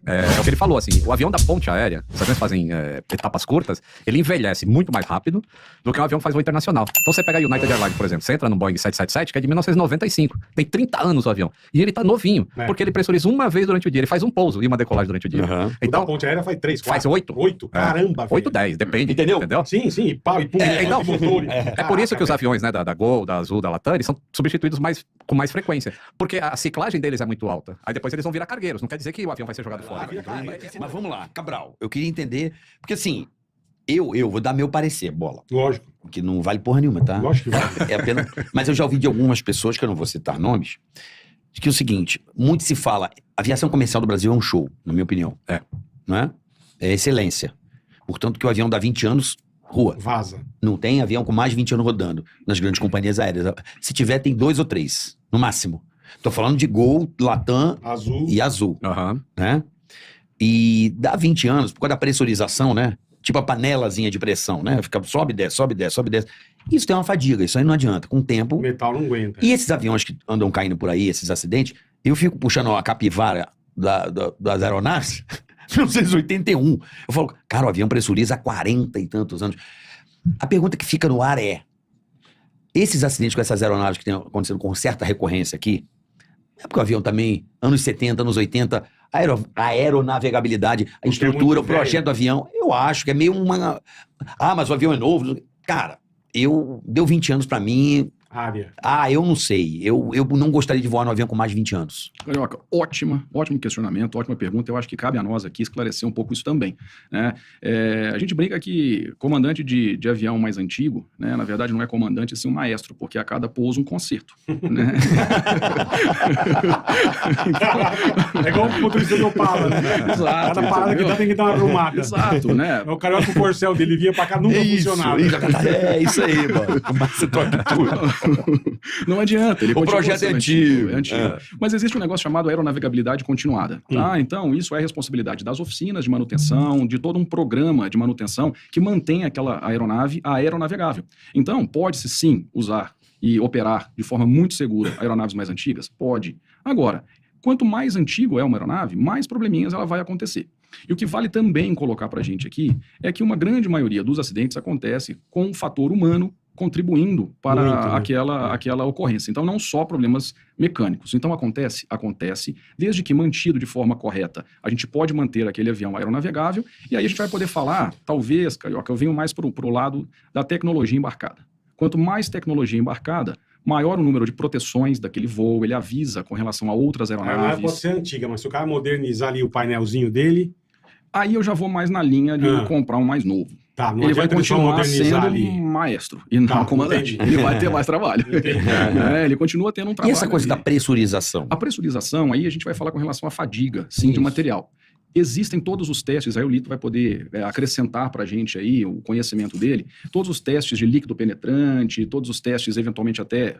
É o que ele falou, assim, o avião da ponte aérea, os aviões fazem etapas curtas, ele envelhece muito mais rápido do que um avião que faz voo internacional. Então você pega a United Airlines, por exemplo, você entra no Boeing 777, que é de 1995, tem 30 anos o avião, e ele tá novinho, porque ele pressuriza uma vez durante o dia, ele faz um pouso e uma decolagem durante o dia. Então, a ponte aérea faz 3, 4. Faz 8. 8, caramba. 8, 10, depende. Entendeu? Sim, sim, e pau, e pum, então, motores. É por isso que os aviões, né, da Gol, da Azul, da Latam, eles são substituídos com mais frequência, porque a ciclagem deles é muito alta. Aí depois eles vão virar cargueiros, não quer dizer que o avião vai ser jogado fora. Mas vamos lá, Cabral, eu queria entender, porque assim, eu vou dar meu parecer, Bola. Lógico. Que não vale porra nenhuma, tá? Lógico que vale. É apenas... Mas eu já ouvi de algumas pessoas, que eu não vou citar nomes, de que é o seguinte, muito se fala, a aviação comercial do Brasil é um show, na minha opinião. Não é? É excelência. Portanto, que o avião dá 20 anos, rua. Vaza. Não tem avião com mais de 20 anos rodando nas grandes companhias aéreas. Se tiver, tem 2 ou 3, no máximo. Tô falando de Gol, Latam Azul. e Azul. Uhum. Né? E dá 20 anos, por causa da pressurização, né? Tipo a panelazinha de pressão, né? Fica sobe, desce, sobe, desce, sobe, desce. Isso tem uma fadiga, isso aí não adianta. Com o tempo... O metal não aguenta. E esses aviões que andam caindo por aí, esses acidentes, eu fico puxando a capivara das aeronaves, 1981. Eu falo, cara, o avião pressuriza há 40 e tantos anos. A pergunta que fica no ar é, esses acidentes com essas aeronaves que estão acontecendo com certa recorrência aqui, é porque o avião também, anos 70, anos 80, a aeronavegabilidade, a estrutura, o projeto do avião, eu acho que é meio uma... Ah, mas o avião é novo. Cara, deu 20 anos pra mim... eu não sei. Eu não gostaria de voar no avião com mais de 20 anos. Carioca, ótimo questionamento, ótima pergunta. Eu acho que cabe a nós aqui esclarecer um pouco isso também. Né? A gente brinca que comandante de avião mais antigo, né, na verdade não é comandante, é sim um maestro, porque a cada pouso um concerto. Né? É igual o motorista do Opala, né? Exato. Cada parada que dá tem que dar uma arrumada. Exato, né? O Carioca, o Corcel dele vinha pra cá, nunca funcionava. Isso aí, mano. Mas você troca tudo. Não adianta. O projeto é antigo. Mas existe um negócio chamado aeronavegabilidade continuada. Tá? Então, isso é responsabilidade das oficinas de manutenção, de todo um programa de manutenção que mantém aquela aeronave aeronavegável. Então, pode-se sim usar e operar de forma muito segura aeronaves mais antigas? Pode. Agora, quanto mais antigo é uma aeronave, mais probleminhas ela vai acontecer. E o que vale também colocar pra gente aqui é que uma grande maioria dos acidentes acontece com um fator humano contribuindo para muito, aquela ocorrência. Então, não só problemas mecânicos. Então, acontece, desde que mantido de forma correta, a gente pode manter aquele avião aeronavegável, e aí a gente vai poder falar, talvez, Carioca, eu venho mais pro lado da tecnologia embarcada. Quanto mais tecnologia embarcada, maior o número de proteções daquele voo, ele avisa com relação a outras aeronaves. A aeronave pode ser antiga, mas se o cara modernizar ali o painelzinho dele... Aí eu já vou mais na linha de comprar um mais novo. Tá, não ele vai adianta continuar sendo ali. um maestro e não comandante. Entendi. Ele vai ter mais trabalho. Ele continua tendo um trabalho. E essa coisa da pressurização? A pressurização, aí a gente vai falar com relação à fadiga, sim, de material. Existem todos os testes, aí o Lito vai poder acrescentar para a gente aí o conhecimento dele, todos os testes de líquido penetrante, todos os testes eventualmente até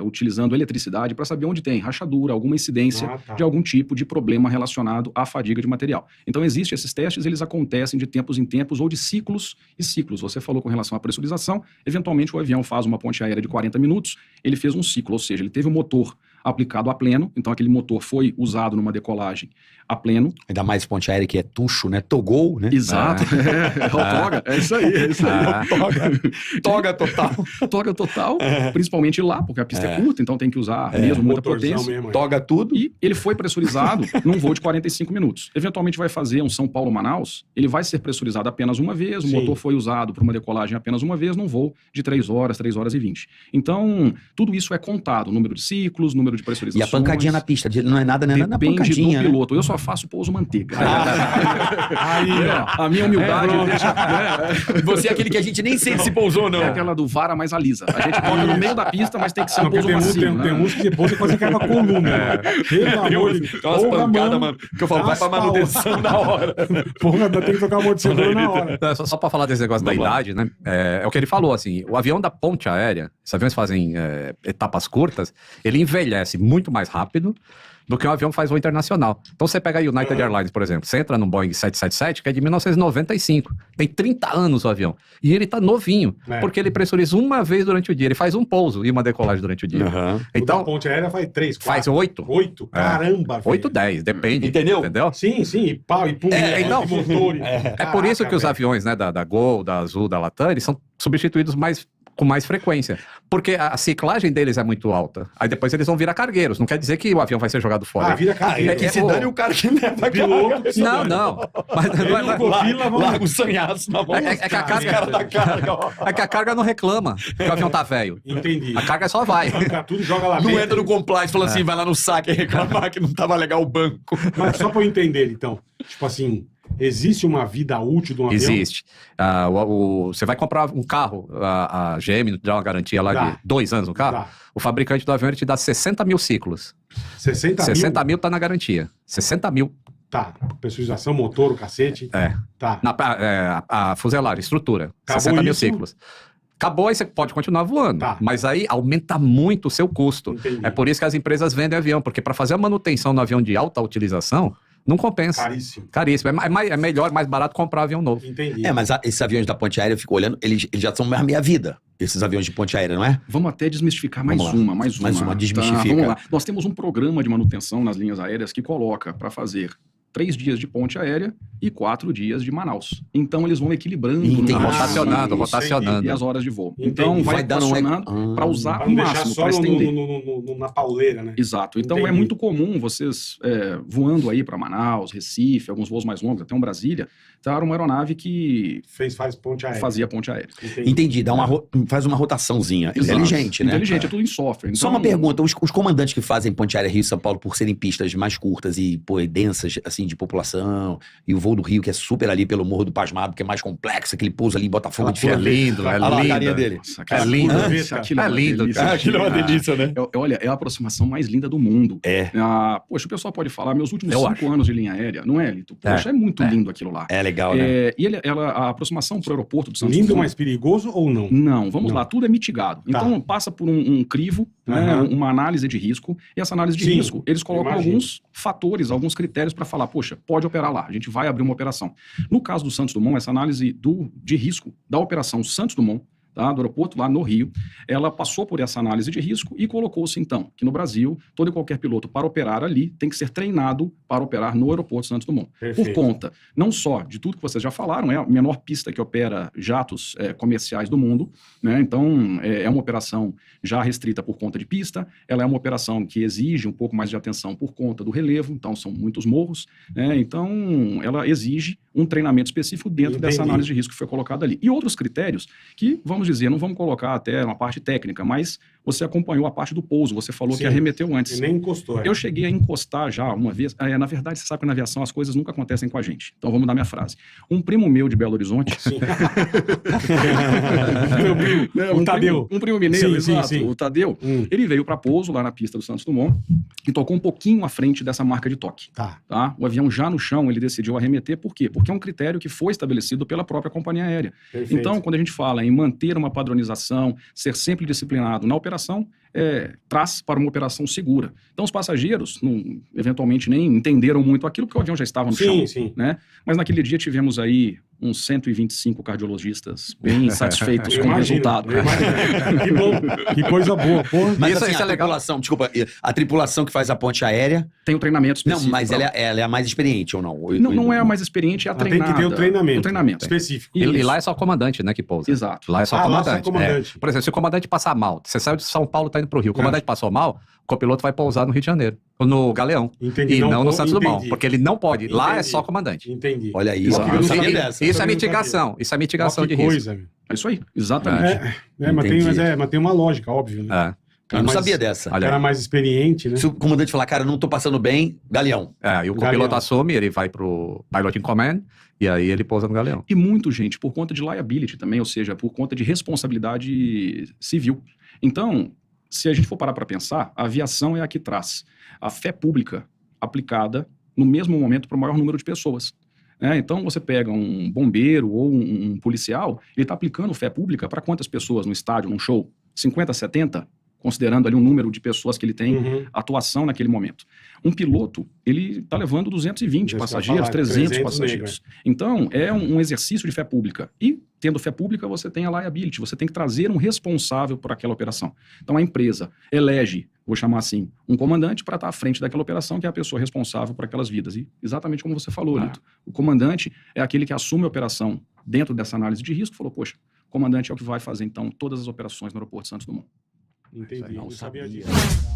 utilizando eletricidade para saber onde tem rachadura, alguma incidência de algum tipo de problema relacionado à fadiga de material. Então existem esses testes, eles acontecem de tempos em tempos ou de ciclos e ciclos. Você falou com relação à pressurização, eventualmente o avião faz uma ponte aérea de 40 minutos, ele fez um ciclo, ou seja, ele teve o motor aplicado a pleno, então aquele motor foi usado numa decolagem a pleno. Ainda mais ponte aérea que é tucho, né? Togou, né? Exato. É o toga. É isso aí. Toga total. Toga total, principalmente lá, porque a pista é curta, então tem que usar mesmo muita potência. Mesmo, toga tudo. E ele foi pressurizado num voo de 45 minutos. Eventualmente vai fazer um São Paulo-Manaus, ele vai ser pressurizado apenas uma vez, o motor foi usado para uma decolagem apenas uma vez, num voo de 3 horas e 20. Então, tudo isso é contado, número de ciclos, número de pressurizações. E a pancadinha na pista, não é nada, né? Depende pancadinha, do piloto. Eu só faço pouso manteiga. Aí, a minha humildade deixa... Você é aquele que a gente nem sente se pousou, não. É aquela do vara mais a lisa. A gente bota no meio da pista, mas tem que ser um pouso macio. Tem música que depois você quase cai pra coluna. Pelo amor de Deus. Tem umas pancadas, mano, que eu falo, vai pra manutenção na hora. Porra, tem que tocar o amortecedor na hora. Só pra falar desse negócio da idade, né? É o que ele falou, assim, o avião da ponte aérea, esses aviões fazem etapas curtas, ele envelhece muito mais rápido do que um avião que faz voo internacional. Então você pega a United Airlines, por exemplo, você entra no Boeing 777, que é de 1995, tem 30 anos o avião, e ele tá novinho, porque ele pressuriza uma vez durante o dia, ele faz um pouso e uma decolagem durante o dia. Aham. O da Então, ponte aérea faz 3, 4. faz 8. 8? Caramba, velho. 8, 10, depende. Entendeu? Sim, e pau, e pum, então, e motor. É por isso que os aviões, né, da Gol, da Azul, da Latam, eles são substituídos com mais frequência. Porque a ciclagem deles é muito alta. Aí depois eles vão virar cargueiros. Não quer dizer que o avião vai ser jogado fora. Vira carreira. Que se dane o cara que leva piloto que se Não, dane. não. Mas, Larga o sanhaço na mão. É que a carga, cara da carga, ó. é que a carga não reclama que o avião tá velho. Entendi. A carga só vai. Arranca tudo, joga lá Não dentro. entra no compliance, fala assim, vai lá no saque e reclamar que não tava legal o banco. Mas só pra eu entender, então. Tipo assim, existe uma vida útil de um avião? Existe. Você vai comprar um carro, a GM dá uma garantia lá Dá. de 2 anos no carro. Dá. O fabricante do avião ele te dá 60 mil ciclos. 60 60 mil? mil tá na garantia. 60 mil. Tá. Pressurização, motor, o cacete. É. Tá. A fuselagem, estrutura. Acabou 60 mil isso? ciclos. Acabou, aí você pode continuar voando. Tá. Mas aí aumenta muito o seu custo. Entendi. É por isso que as empresas vendem avião, porque para fazer a manutenção no avião de alta utilização, não compensa. Caríssimo. Caríssimo. É melhor, mais barato comprar avião novo. Entendi. Mas esses aviões da ponte aérea, eu fico olhando, eles já são mais meia-vida. Esses aviões de ponte aérea, não é? Vamos até desmistificar mais Vamos lá. uma. Mais uma, desmistifica. Tá, vamos lá. Nós temos um programa de manutenção nas linhas aéreas que coloca para fazer 3 dias de ponte aérea e 4 dias de Manaus. Então eles vão equilibrando Entendi. rotacionando, sim, rotacionando. e as horas de voo. Entendi. Então vai dando rotacionando para usar Pra o não deixar máximo, só para estender. na pauleira, né? Exato. Então Entendi. é muito comum vocês voando aí para Manaus, Recife, alguns voos mais longos, até um Brasília, tá uma aeronave que Faz ponte aérea. fazia ponte aérea. Entendi, faz uma rotaçãozinha. Exato. Inteligente, né? Inteligente, é tudo em software. Só Então, uma pergunta, os comandantes que fazem ponte aérea Rio e São Paulo por serem pistas mais curtas e densas, assim, de população, e o voo do Rio, que é super ali pelo Morro do Pasmado, que é mais complexo, aquele pouso ali em Botafogo de É Ferro. lindo, é Olha lá a carinha lindo. dele. Nossa, É lindo. aquilo É uma lindo, delícia. cara. Aquilo é uma delícia, né? Olha, é a aproximação mais linda do mundo. É. Poxa, o pessoal pode falar, meus últimos Eu 5 acho. anos de linha aérea, não é, Lito? Poxa, é muito lindo aquilo lá. É legal, né? E a aproximação para o aeroporto do Santos Lindo, Dumont- mas perigoso ou não? Não, vamos Não. lá, tudo é mitigado. Tá. Então passa por um crivo, né, Aham. uma análise de risco, e essa análise de Sim, risco, eles colocam imagino. alguns fatores, alguns critérios para falar, poxa, pode operar lá, a gente vai abrir uma operação. No caso do Santos Dumont, essa análise de risco da operação Santos Dumont, tá, do aeroporto lá no Rio, ela passou por essa análise de risco e colocou-se então que no Brasil, todo e qualquer piloto para operar ali tem que ser treinado para operar no aeroporto Santos Dumont. Perfeito. Por conta, não só de tudo que vocês já falaram, é a menor pista que opera jatos comerciais do mundo, né? Então é uma operação já restrita por conta de pista, ela é uma operação que exige um pouco mais de atenção por conta do relevo, então são muitos morros, né? Então ela exige um treinamento específico dentro dessa Entendi. análise de risco que foi colocada ali. E outros critérios que, vamos dizer, não vamos colocar até uma parte técnica, mas você acompanhou a parte do pouso, você falou Sim. que arremeteu antes. E nem encostou. Eu cheguei a encostar já uma vez. Na verdade, você sabe que na aviação as coisas nunca acontecem com a gente. Então vamos mudar minha frase. Um primo meu de Belo Horizonte. Sim. Meu primo, o Tadeu. Um primo mineiro, Sim, sim, exato. sim. O Tadeu. Ele veio para pouso lá na pista do Santos Dumont e tocou um pouquinho à frente dessa marca de toque. Tá. Tá? O avião já no chão, ele decidiu arremeter. Por quê? Porque é um critério que foi estabelecido pela própria companhia aérea. Perfeito. Então, quando a gente fala em manter uma padronização, ser sempre disciplinado na operação, traz para uma operação segura. Então, os passageiros, eventualmente, nem entenderam muito aquilo, porque o avião já estava no chão. Sim. Né? Mas naquele dia tivemos aí uns 125 cardiologistas bem satisfeitos Eu com o imagino, resultado. eu imagino. Que bom, que coisa boa. Porra. Mas Isso- assim, isso a é legal. tripulação, desculpa, a tripulação que faz a ponte aérea, Tem um treinamento não, específico. mas ela é a mais experiente ou não? Não é a mais experiente, é a Ela tem treinada. que ter o treinamento. O treinamento. Específico. E Isso. lá é só o comandante, né, que pousa. Exato. Lá é só Ah, o lá é só comandante. o comandante. Por exemplo, se o comandante passar mal, você saiu de São Paulo, tá indo pro Rio, o comandante passou mal, o copiloto vai pousar no Rio de Janeiro, ou no Galeão. Entendi. E não no Santos entendi. Dumont, porque ele não pode. Lá é Entendi. só comandante. Entendi. Olha aí, Exato. eu não E- sabia e- dessa. Isso é também não mitigação. Isso é mitigação Ó, que de risco. coisa, meu. É isso aí, exatamente. Mas tem uma lógica, óbvio, né? Eu não Mas- sabia dessa. O Olha cara aí. mais experiente, né? Se o comandante falar, cara, não tô passando bem, Galeão. E o Galeão. copiloto assume, ele vai pro Pilot in Command, e aí ele pousa no Galeão. E muito, gente, por conta de liability também, ou seja, por conta de responsabilidade civil. Então, se a gente for parar para pensar, a aviação é a que traz a fé pública aplicada no mesmo momento para o maior número de pessoas. Então, você pega um bombeiro ou um policial, ele está aplicando fé pública para quantas pessoas no estádio, num show? 50, 70? considerando ali um número de pessoas que ele tem Uhum. atuação naquele momento. Um piloto, ele está levando 220 Deixa eu passageiros, falar, 300 300 passageiros. Então, é um exercício de fé pública. E, tendo fé pública, você tem a liability, você tem que trazer um responsável por aquela operação. Então, a empresa elege, vou chamar assim, um comandante para estar à frente daquela operação, que é a pessoa responsável por aquelas vidas. E exatamente como você falou, Lito. O comandante é aquele que assume a operação dentro dessa análise de risco, falou, poxa, o comandante é o que vai fazer, então, todas as operações no aeroporto Santos Dumont. Entendi, Não não sabia sabia. disso.